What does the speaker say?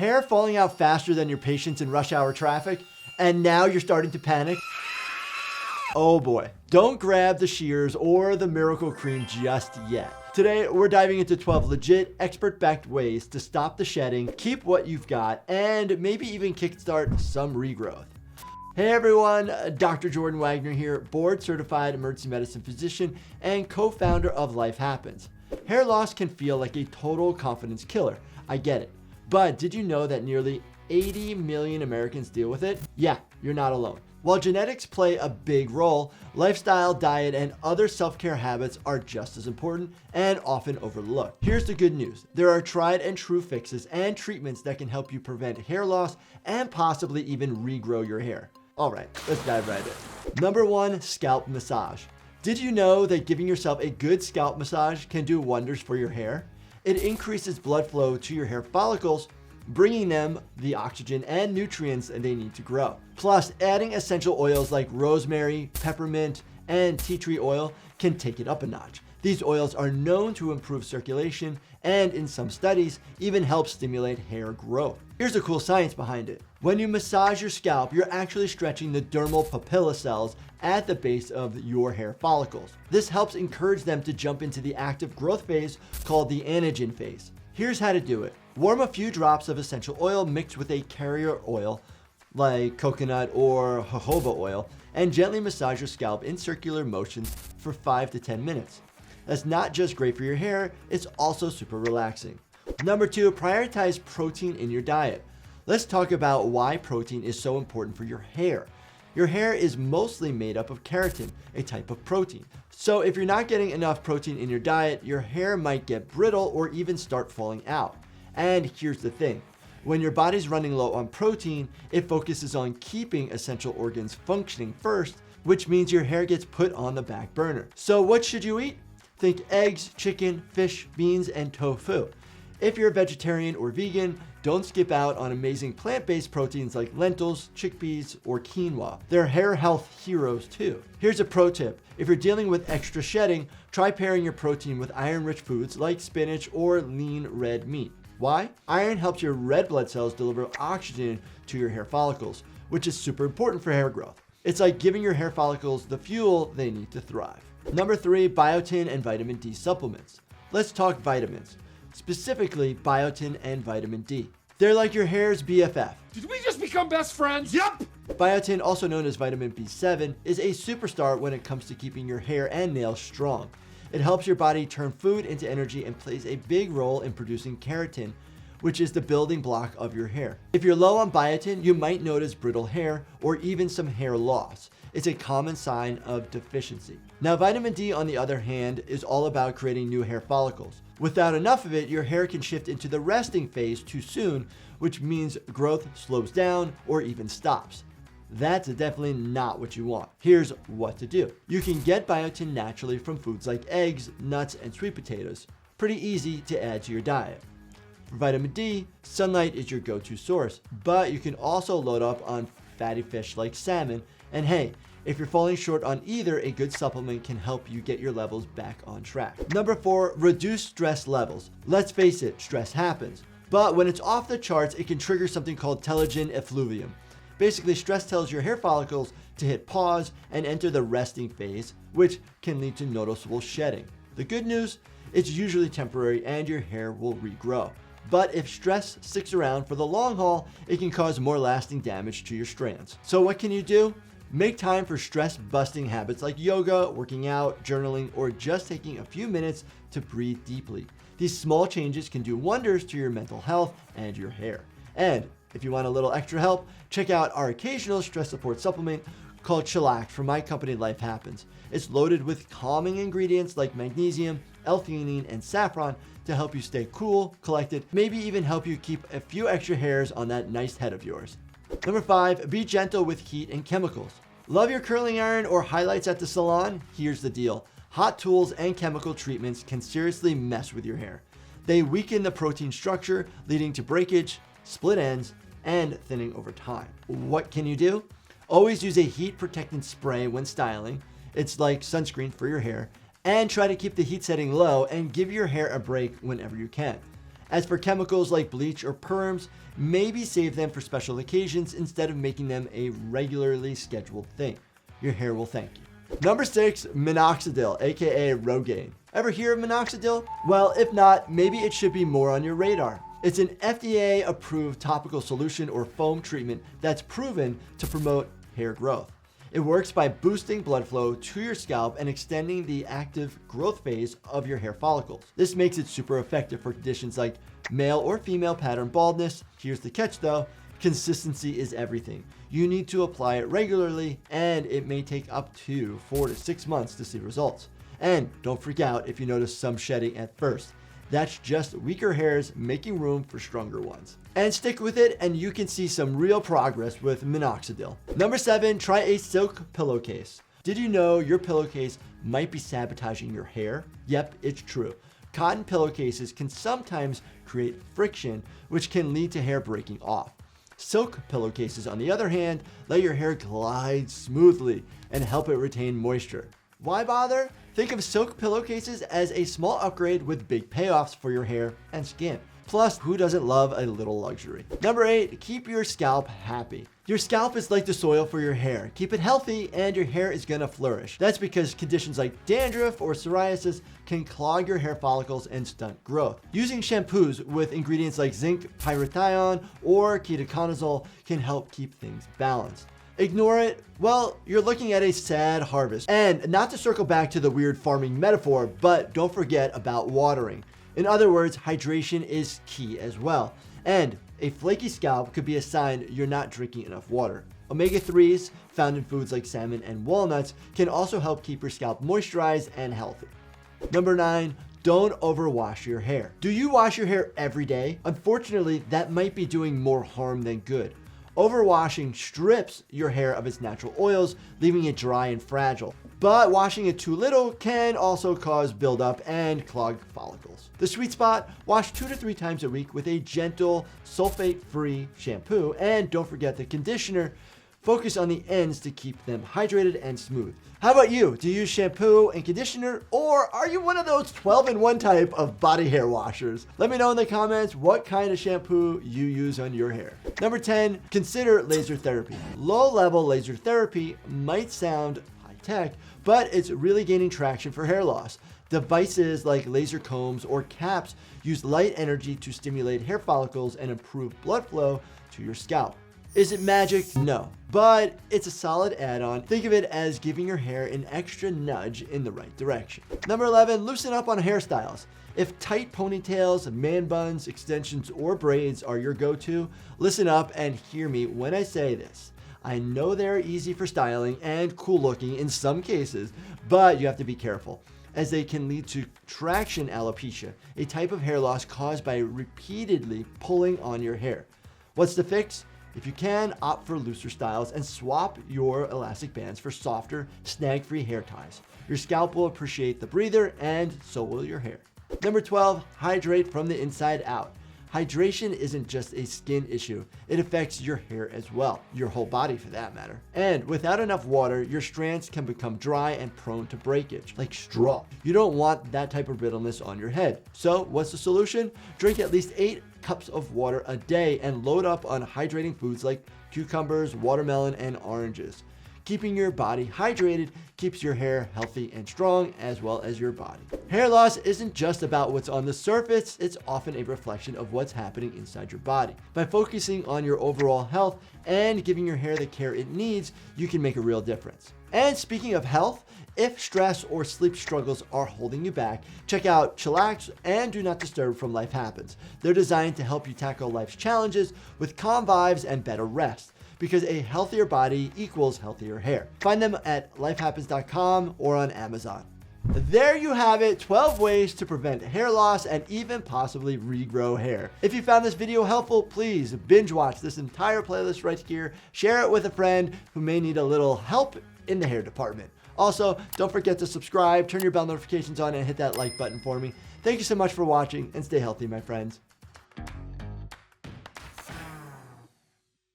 Hair falling out faster than your patience in rush hour traffic, and now you're starting to panic? Oh boy, don't grab the shears or the miracle cream just yet. Today, we're diving into 12 legit, expert-backed ways to stop the shedding, keep what you've got, and maybe even kickstart some regrowth. Hey everyone, Dr. Jordan Wagner here, board-certified emergency medicine physician and co-founder of Life Happns. Hair loss can feel like a total confidence killer. I get it. But did you know that nearly 80 million Americans deal with it? Yeah, you're not alone. While genetics play a big role, lifestyle, diet, and other self-care habits are just as important and often overlooked. Here's the good news. There are tried and true fixes and treatments that can help you prevent hair loss and possibly even regrow your hair. All right, let's dive right in. Number 1, scalp massage. Did you know that giving yourself a good scalp massage can do wonders for your hair? It increases blood flow to your hair follicles, bringing them the oxygen and nutrients that they need to grow. Plus, adding essential oils like rosemary, peppermint, and tea tree oil can take it up a notch. These oils are known to improve circulation and, in some studies, even help stimulate hair growth. Here's the cool science behind it. When you massage your scalp, you're actually stretching the dermal papilla cells at the base of your hair follicles. This helps encourage them to jump into the active growth phase called the anagen phase. Here's how to do it. Warm a few drops of essential oil mixed with a carrier oil like coconut or jojoba oil and gently massage your scalp in circular motions for 5 to 10 minutes. That's not just great for your hair, it's also super relaxing. Number 2, prioritize protein in your diet. Let's talk about why protein is so important for your hair. Your hair is mostly made up of keratin, a type of protein. So if you're not getting enough protein in your diet, your hair might get brittle or even start falling out. And here's the thing. When your body's running low on protein, it focuses on keeping essential organs functioning first, which means your hair gets put on the back burner. So what should you eat? Think eggs, chicken, fish, beans, and tofu. If you're a vegetarian or vegan, don't skip out on amazing plant-based proteins like lentils, chickpeas, or quinoa. They're hair health heroes too. Here's a pro tip. If you're dealing with extra shedding, try pairing your protein with iron-rich foods like spinach or lean red meat. Why? Iron helps your red blood cells deliver oxygen to your hair follicles, which is super important for hair growth. It's like giving your hair follicles the fuel they need to thrive. Number 3, biotin and vitamin D supplements. Let's talk vitamins, specifically biotin and vitamin D. They're like your hair's BFF. Did we just become best friends? Yep! Biotin, also known as vitamin B7, is a superstar when it comes to keeping your hair and nails strong. It helps your body turn food into energy and plays a big role in producing keratin, which is the building block of your hair. If you're low on biotin, you might notice brittle hair or even some hair loss. It's a common sign of deficiency. Now, vitamin D, on the other hand, is all about creating new hair follicles. Without enough of it, your hair can shift into the resting phase too soon, which means growth slows down or even stops. That's definitely not what you want. Here's what to do. You can get biotin naturally from foods like eggs, nuts, and sweet potatoes. Pretty easy to add to your diet. For vitamin D, sunlight is your go-to source, but you can also load up on fatty fish like salmon. And hey, if you're falling short on either, a good supplement can help you get your levels back on track. Number 4, reduce stress levels. Let's face it, stress happens. But when it's off the charts, it can trigger something called telogen effluvium. Basically, stress tells your hair follicles to hit pause and enter the resting phase, which can lead to noticeable shedding. The good news, it's usually temporary and your hair will regrow. But if stress sticks around for the long haul, it can cause more lasting damage to your strands. So what can you do? Make time for stress-busting habits like yoga, working out, journaling, or just taking a few minutes to breathe deeply. These small changes can do wonders to your mental health and your hair. And if you want a little extra help, check out our occasional stress support supplement called Chillax from my company Life Happns. It's loaded with calming ingredients like magnesium, L-theanine, and saffron to help you stay cool, collected, maybe even help you keep a few extra hairs on that nice head of yours. Number 5, be gentle with heat and chemicals. Love your curling iron or highlights at the salon? Here's the deal. Hot tools and chemical treatments can seriously mess with your hair. They weaken the protein structure, leading to breakage, split ends, and thinning over time. What can you do? Always use a heat protectant spray when styling. It's like sunscreen for your hair. And try to keep the heat setting low and give your hair a break whenever you can. As for chemicals like bleach or perms, maybe save them for special occasions instead of making them a regularly scheduled thing. Your hair will thank you. Number 6, Minoxidil, aka Rogaine. Ever hear of Minoxidil? Well, if not, maybe it should be more on your radar. It's an FDA-approved topical solution or foam treatment that's proven to promote hair growth. It works by boosting blood flow to your scalp and extending the active growth phase of your hair follicles. This makes it super effective for conditions like male or female pattern baldness. Here's the catch though, consistency is everything. You need to apply it regularly, and it may take up to 4 to 6 months to see results. And don't freak out if you notice some shedding at first. That's just weaker hairs making room for stronger ones. And stick with it and you can see some real progress with Minoxidil. Number 7, try a silk pillowcase. Did you know your pillowcase might be sabotaging your hair? Yep, it's true. Cotton pillowcases can sometimes create friction, which can lead to hair breaking off. Silk pillowcases, on the other hand, let your hair glide smoothly and help it retain moisture. Why bother? Think of silk pillowcases as a small upgrade with big payoffs for your hair and skin. Plus, who doesn't love a little luxury? Number 8, keep your scalp happy. Your scalp is like the soil for your hair. Keep it healthy and your hair is gonna flourish. That's because conditions like dandruff or psoriasis can clog your hair follicles and stunt growth. Using shampoos with ingredients like zinc, pyrithione, or ketoconazole can help keep things balanced. Ignore it? Well, you're looking at a sad harvest. And not to circle back to the weird farming metaphor, but don't forget about watering. In other words, hydration is key as well. And a flaky scalp could be a sign you're not drinking enough water. Omega-3s, found in foods like salmon and walnuts, can also help keep your scalp moisturized and healthy. Number 9, don't overwash your hair. Do you wash your hair every day? Unfortunately, that might be doing more harm than good. Overwashing strips your hair of its natural oils, leaving it dry and fragile. But washing it too little can also cause buildup and clogged follicles. The sweet spot, wash 2 to 3 times a week with a gentle, sulfate-free shampoo, and don't forget the conditioner. Focus on the ends to keep them hydrated and smooth. How about you? Do you use shampoo and conditioner, or are you one of those 12-in-1 type of body hair washers? Let me know in the comments what kind of shampoo you use on your hair. Number 10, consider laser therapy. Low-level laser therapy might sound high-tech, but it's really gaining traction for hair loss. Devices like laser combs or caps use light energy to stimulate hair follicles and improve blood flow to your scalp. Is it magic? No, but it's a solid add-on. Think of it as giving your hair an extra nudge in the right direction. Number 11, loosen up on hairstyles. If tight ponytails, man buns, extensions, or braids are your go-to, listen up and hear me when I say this. I know they're easy for styling and cool looking in some cases, but you have to be careful, as they can lead to traction alopecia, a type of hair loss caused by repeatedly pulling on your hair. What's the fix? If you can, opt for looser styles and swap your elastic bands for softer, snag-free hair ties. Your scalp will appreciate the breather, and so will your hair. Number 12, hydrate from the inside out. Hydration isn't just a skin issue, it affects your hair as well, your whole body for that matter. And without enough water, your strands can become dry and prone to breakage, like straw. You don't want that type of brittleness on your head. So what's the solution? Drink at least 8 cups of water a day and load up on hydrating foods like cucumbers, watermelon, and oranges. Keeping your body hydrated keeps your hair healthy and strong, as well as your body. Hair loss isn't just about what's on the surface, it's often a reflection of what's happening inside your body. By focusing on your overall health and giving your hair the care it needs, you can make a real difference. And speaking of health, if stress or sleep struggles are holding you back, check out Chillax and Do Not Disturb from Life Happns. They're designed to help you tackle life's challenges with calm vibes and better rest, because a healthier body equals healthier hair. Find them at lifehappens.com or on Amazon. There you have it, 12 ways to prevent hair loss and even possibly regrow hair. If you found this video helpful, please binge watch this entire playlist right here. Share it with a friend who may need a little help in the hair department. Also, don't forget to subscribe, turn your bell notifications on, and hit that like button for me. Thank you so much for watching, and stay healthy, my friends.